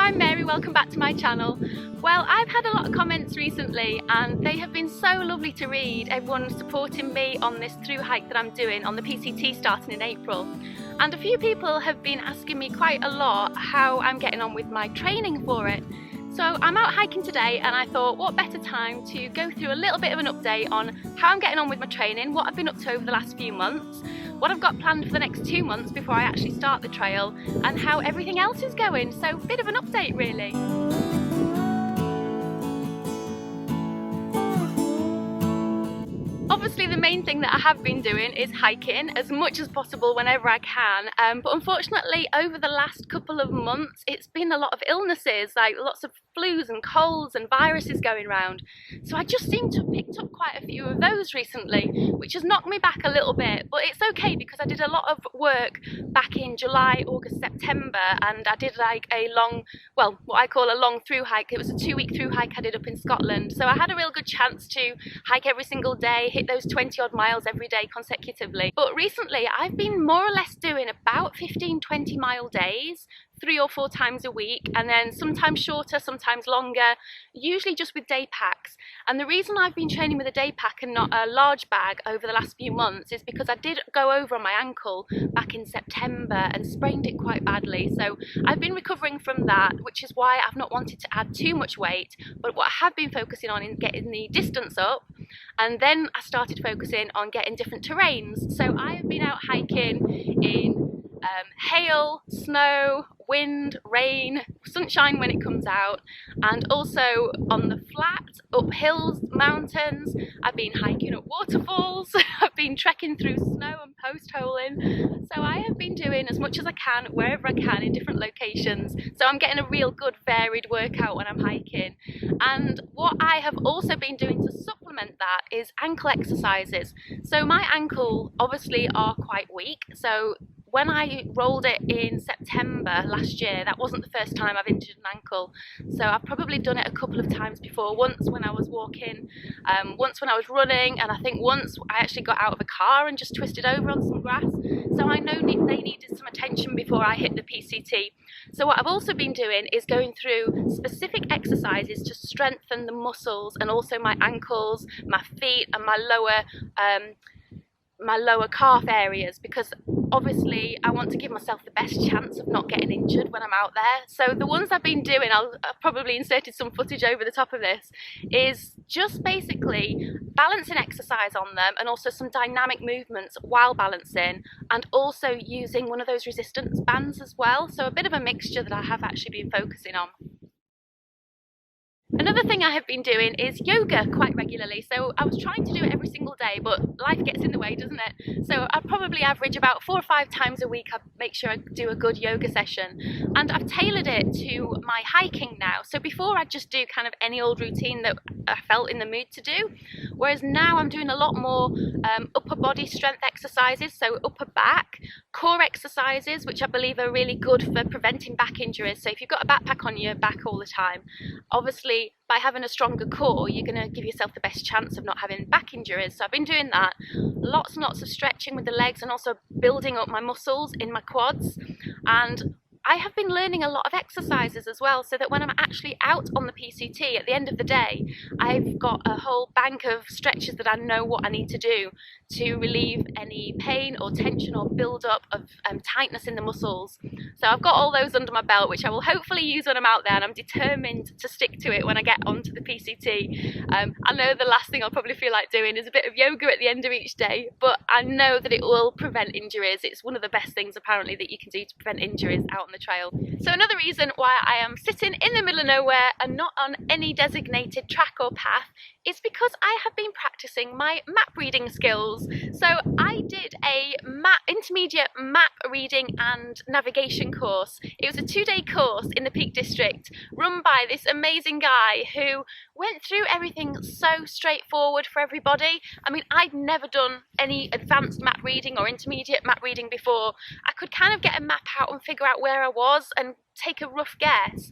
I'm Mary, welcome back to my channel. Well, I've had a lot of comments recently and they have been so lovely to read. Everyone's supporting me on this through hike that I'm doing on the PCT starting in April. And a few people have been asking me quite a lot how I'm getting on with my training for it. So I'm out hiking today and I thought what better time to go through a little bit of an update on how I'm getting on with my training, what I've been up to over the last few months, what I've got planned for the next 2 months before I actually start the trail, and how everything else is going. So a bit of an update really. Obviously the main thing that I have been doing is hiking as much as possible whenever I can, but unfortunately over the last couple of months it's been a lot of illnesses, like lots of flus and colds and viruses going around. So I just seem to have picked up quite a few of those recently, which has knocked me back a little bit, but it's okay because I did a lot of work back in July, August, September, and I did like a long, well, what I call a long through hike. It was a 2-week through hike I did up in Scotland, so I had a real good chance to hike every single day, hit those 20 odd miles every day consecutively. But recently I've been more or less doing about 15-20 mile days, 3 or 4 times a week, and then sometimes shorter, sometimes longer, usually just with day packs. And the reason I've been training with a day pack and not a large bag over the last few months is because I did go over on my ankle back in September and sprained it quite badly. So I've been recovering from that, which is why I've not wanted to add too much weight. But what I have been focusing on is getting the distance up, and then I started focusing on getting different terrains. So I have been out hiking in hail, snow, wind, rain, sunshine when it comes out, and also on the flat, up hills, mountains. I've been hiking up waterfalls, I've been trekking through snow and post-holing. So I have been doing as much as I can wherever I can in different locations. So I'm getting a real good varied workout when I'm hiking. And what I have also been doing to supplement that is ankle exercises. So my ankle obviously are quite weak, so when I rolled it in September last year, that wasn't the first time I've injured an ankle. So I've probably done it a couple of times before, once when I was walking, once when I was running, and I think once I actually got out of a car and just twisted over on some grass. So I know they needed some attention before I hit the PCT. So what I've also been doing is going through specific exercises to strengthen the muscles and also my ankles, my feet and my lower calf areas, because obviously I want to give myself the best chance of not getting injured when I'm out there. So the ones I've been doing, I've probably inserted some footage over the top of this, is just basically balancing exercise on them and also some dynamic movements while balancing, and also using one of those resistance bands as well. So a bit of a mixture that I have actually been focusing on. Another thing I have been doing is yoga quite regularly. So I was trying to do it every single day, but life gets in the way, doesn't it? So I probably average about 4 or 5 times a week. I make sure I do a good yoga session, and I've tailored it to my hiking now. So before I'd just do kind of any old routine that I felt in the mood to do, whereas now I'm doing a lot more upper body strength exercises, so upper back, core exercises, which I believe are really good for preventing back injuries. So if you've got a backpack on your back all the time, obviously by having a stronger core, you're going to give yourself the best chance of not having back injuries. So I've been doing that, lots and lots of stretching with the legs, and also building up my muscles in my quads. And I have been learning a lot of exercises as well, so that when I'm actually out on the PCT at the end of the day, I've got a whole bank of stretches that I know what I need to do to relieve any pain or tension or build up of tightness in the muscles. So I've got all those under my belt, which I will hopefully use when I'm out there, and I'm determined to stick to it when I get onto the PCT. I know the last thing I'll probably feel like doing is a bit of yoga at the end of each day, but I know that it will prevent injuries. It's one of the best things apparently that you can do to prevent injuries out on the trail. So another reason why I am sitting in the middle of nowhere and not on any designated track or path is because I have been practicing my map reading skills. So I did a intermediate map reading and navigation course. It was a 2-day course in the Peak District run by this amazing guy who went through everything so straightforward for everybody. I mean, I'd never done any advanced map reading or intermediate map reading before. I could kind of get a map out and figure out where I was and take a rough guess,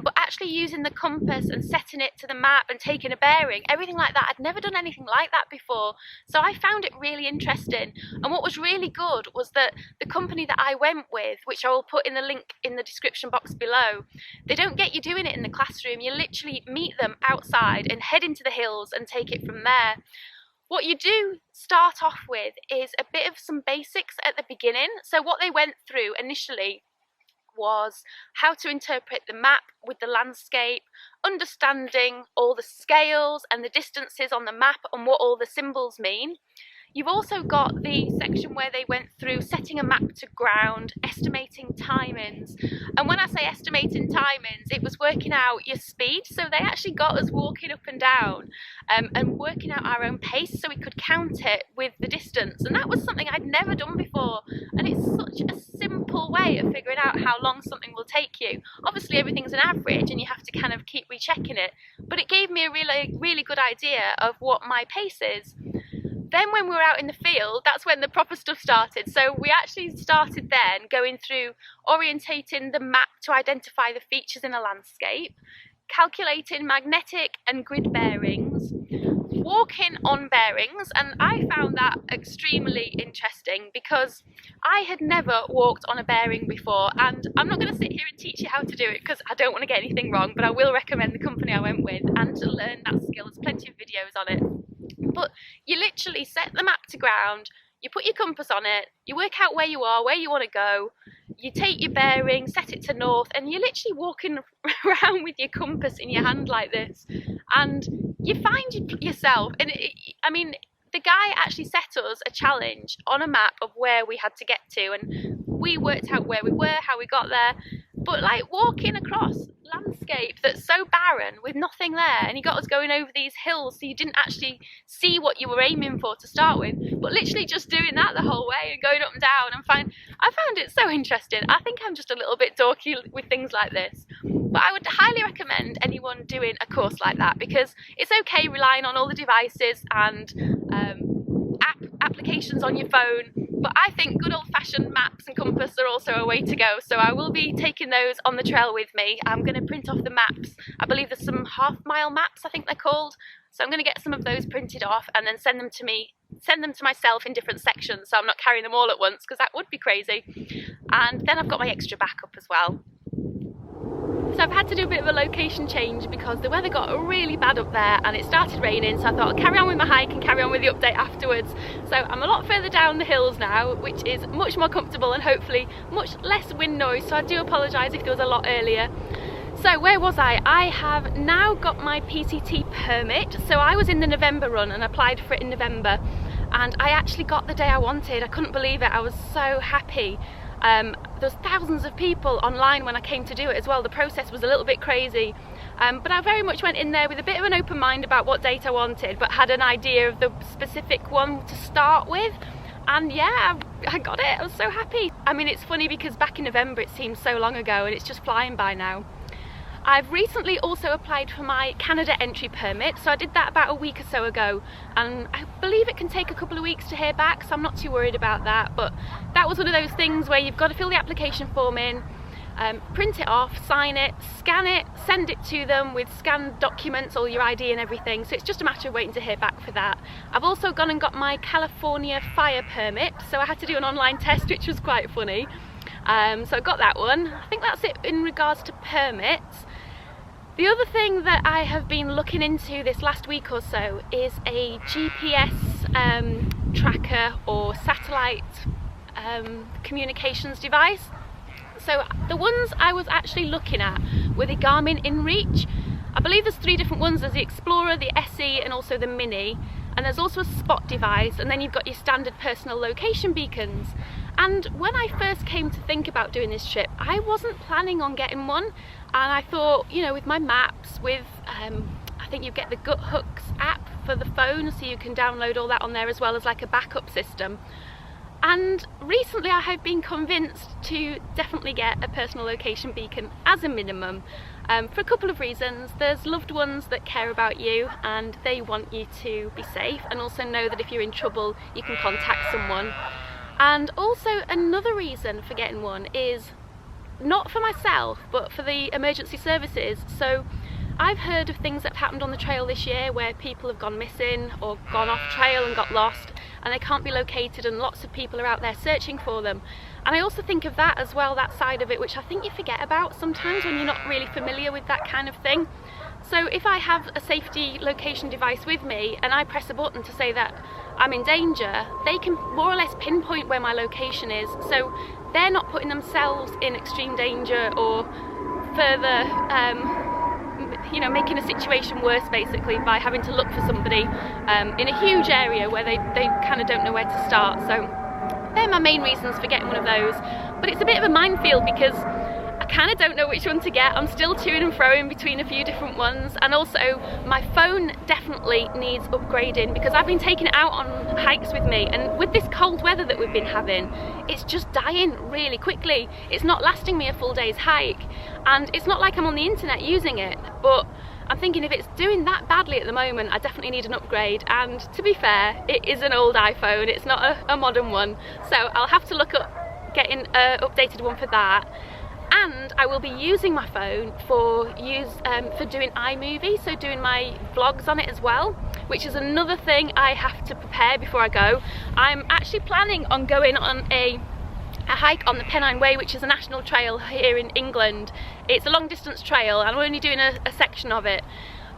but actually using the compass and setting it to the map and taking a bearing, everything like that. I'd never done anything like that before, so I found it really interesting. And what was really good was that the company that I went with, which I will put in the link in the description box below, they don't get you doing it in the classroom. You literally meet them outside and head into the hills and take it from there. What you do start off with is a bit of some basics at the beginning. So what they went through initially was how to interpret the map with the landscape, understanding all the scales and the distances on the map and what all the symbols mean. You've also got the section where they went through setting a map to ground, estimating timings. And when I say estimating timings, it was working out your speed. So they actually got us walking up and down and working out our own pace so we could count it with the distance. And that was something I'd never done before. And it's such a simple way of figuring out how long something will take you. Obviously everything's an average and you have to kind of keep rechecking it. But it gave me a really good idea of what my pace is. Then when we were out in the field, that's when the proper stuff started. So we actually started then going through orientating the map to identify the features in a landscape, calculating magnetic and grid bearings, walking on bearings, and I found that extremely interesting because I had never walked on a bearing before, and I'm not going to sit here and teach you how to do it because I don't want to get anything wrong, but I will recommend the company I went with, and to learn that skill there's plenty of videos on it. But you literally set the map to ground, you put your compass on it, you work out where you are, where you want to go, you take your bearing, set it to north, and you're literally walking around with your compass in your hand like this, and you find yourself, and I mean, the guy actually set us a challenge on a map of where we had to get to, and we worked out where we were, how we got there, but like walking across landscape that's so barren with nothing there, and he got us going over these hills so you didn't actually see what you were aiming for to start with, but literally just doing that the whole way and going up and down, and I found it so interesting. I think I'm just a little bit dorky with things like this, but I would highly recommend anyone doing a course like that because it's okay relying on all the devices and applications on your phone, but I think good old-fashioned maps and compass are also a way to go, so I will be taking those on the trail with me. I'm going to print off the maps. I believe there's some half-mile maps, I think they're called, so I'm going to get some of those printed off and then send them to myself in different sections, so I'm not carrying them all at once because that would be crazy. And then I've got my extra backup as well. So I've had to do a bit of a location change because the weather got really bad up there and it started raining, so I thought I'd carry on with my hike and carry on with the update afterwards. So I'm a lot further down the hills now, which is much more comfortable and hopefully much less wind noise, so I do apologise if there was a lot earlier. So where was I? I have now got my PCT permit. So I was in the November run and applied for it in November, and I actually got the day I wanted. I couldn't believe it. I was so happy. There was thousands of people online when I came to do it as well. The process was a little bit crazy, but I very much went in there with a bit of an open mind about what date I wanted, but had an idea of the specific one to start with. And yeah, I got it. I was so happy. I mean, it's funny because back in November it seems so long ago and it's just flying by now. I've recently also applied for my Canada entry permit, so I did that about a week or so ago, and I believe it can take a couple of weeks to hear back, so I'm not too worried about that. But that was one of those things where you've got to fill the application form in, print it off, sign it, scan it, send it to them with scanned documents, all your ID and everything, so it's just a matter of waiting to hear back for that. I've also gone and got my California fire permit, so I had to do an online test, which was quite funny. So I got that one. I think that's it in regards to permits. The other thing that I have been looking into this last week or so is a GPS tracker or satellite communications device. So the ones I was actually looking at were the Garmin InReach. I believe there's 3 different ones. There's the Explorer, the SE and also the Mini. And there's also a spot device, and then you've got your standard personal location beacons. And when I first came to think about doing this trip, I wasn't planning on getting one. And I thought, you know, with my maps, with, I think you get the Gut Hooks app for the phone, so you can download all that on there as well as like a backup system. And recently I have been convinced to definitely get a personal location beacon as a minimum, for a couple of reasons. There's loved ones that care about you and they want you to be safe and also know that if you're in trouble you can contact someone. And also another reason for getting one is not for myself, but for the emergency services. So I've heard of things that have happened on the trail this year where people have gone missing or gone off trail and got lost and they can't be located, and lots of people are out there searching for them. And I also think of that as well, that side of it, which I think you forget about sometimes when you're not really familiar with that kind of thing. So if I have a safety location device with me and I press a button to say that I'm in danger, they can more or less pinpoint where my location is, so they're not putting themselves in extreme danger or further you know, making a situation worse basically by having to look for somebody in a huge area where they kind of don't know where to start. So they're my main reasons for getting one of those. But it's a bit of a minefield because I kind of don't know which one to get. I'm still toing and froing between a few different ones, and also my phone definitely needs upgrading because I've been taking it out on hikes with me, and with this cold weather that we've been having, it's just dying really quickly. It's not lasting me a full day's hike, and it's not like I'm on the internet using it, but I'm thinking if it's doing that badly at the moment, I definitely need an upgrade. And to be fair, it is an old iPhone, it's not a modern one, so I'll have to look at getting an updated one for that. And I will be using my phone for doing iMovie, so doing my vlogs on it as well, which is another thing I have to prepare before I go. I'm actually planning on going on a hike on the Pennine Way, which is a national trail here in England. It's a long distance trail and I'm only doing a section of it.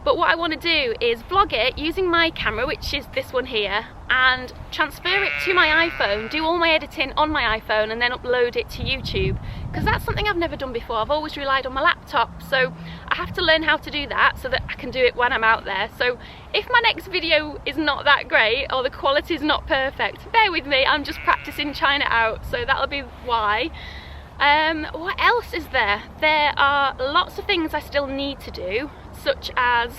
But what I want to do is vlog it using my camera, which is this one here, and transfer it to my iPhone, do all my editing on my iPhone and then upload it to YouTube, because that's something I've never done before. I've always relied on my laptop, so I have to learn how to do that so that I can do it when I'm out there. So if my next video is not that great or the quality is not perfect, bear with me, I'm just practicing trying it out, so that'll be why. What else is there? There are lots of things I still need to do, such as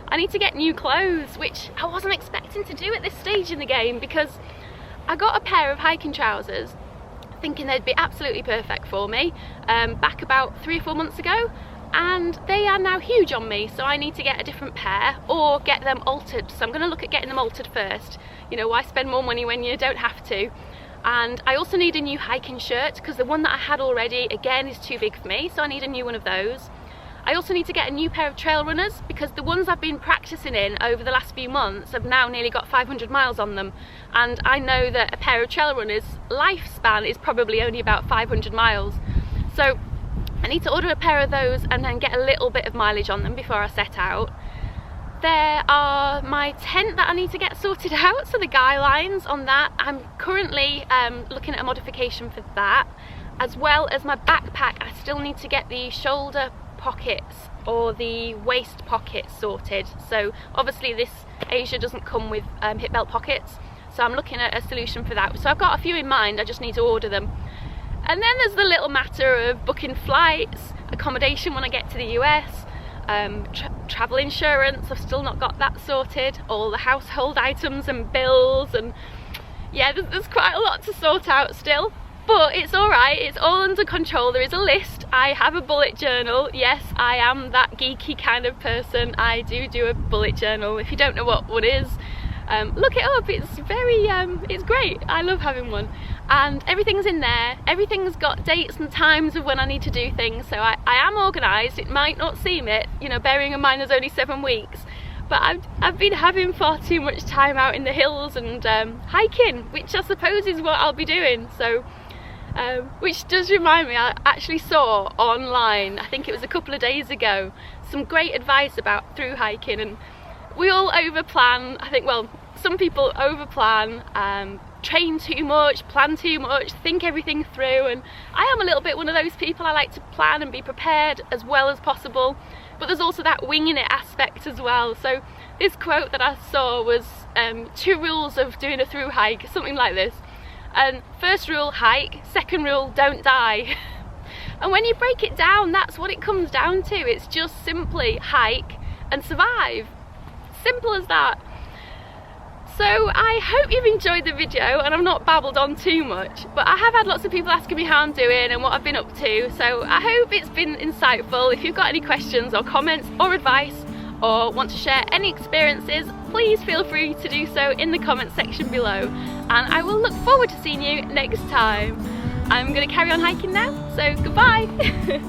I need to get new clothes, which I wasn't expecting to do at this stage in the game, because I got a pair of hiking trousers thinking they'd be absolutely perfect for me back about 3 or 4 months ago, and they are now huge on me, so I need to get a different pair or get them altered. So I'm going to look at getting them altered first. You know, why spend more money when you don't have to? And I also need a new hiking shirt because the one that I had already, again, is too big for me, so I need a new one of those. I also need to get a new pair of trail runners because the ones I've been practicing in over the last few months have now nearly got 500 miles on them, and I know that a pair of trail runners lifespan is probably only about 500 miles. So I need to order a pair of those and then get a little bit of mileage on them before I set out. There are my tent that I need to get sorted out, so the guy lines on that. I'm currently looking at a modification for that, as well as my backpack. I still need to get the shoulder pockets or the waist pockets sorted. So obviously this Asia doesn't come with hip belt pockets, so I'm looking at a solution for that. So I've got a few in mind, I just need to order them. And then there's the little matter of booking flights, accommodation when I get to the US, travel insurance. I've still not got that sorted, all the household items and bills, and yeah, there's quite a lot to sort out still, but it's alright, it's all under control. There is a list, I have a bullet journal. Yes, I am that geeky kind of person. I do a bullet journal. If you don't know what one is, look it up. It's very it's great. I love having one, and everything's in there. Everything's got dates and times of when I need to do things, so I am organised. It might not seem it, you know, bearing in mind there's only 7 weeks, but I've been having far too much time out in the hills and hiking, which I suppose is what I'll be doing. So which does remind me, I actually saw online, I think it was a couple of days ago, some great advice about through hiking. And we all overplan. I think, well, some people overplan, train too much, plan too much, think everything through, and I am a little bit one of those people. I like to plan and be prepared as well as possible, but there's also that winging it aspect as well. So this quote that I saw was 2 rules of doing a through hike, something like this. And first rule, hike. Second rule, don't die. And when you break it down, that's what it comes down to. It's just simply hike and survive. Simple as that. So I hope you've enjoyed the video and I've not babbled on too much, but I have had lots of people asking me how I'm doing and what I've been up to, so I hope it's been insightful. If you've got any questions or comments or advice, or want to share any experiences, please feel free to do so in the comment section below, and I will look forward to seeing you next time. I'm going to carry on hiking now, so goodbye!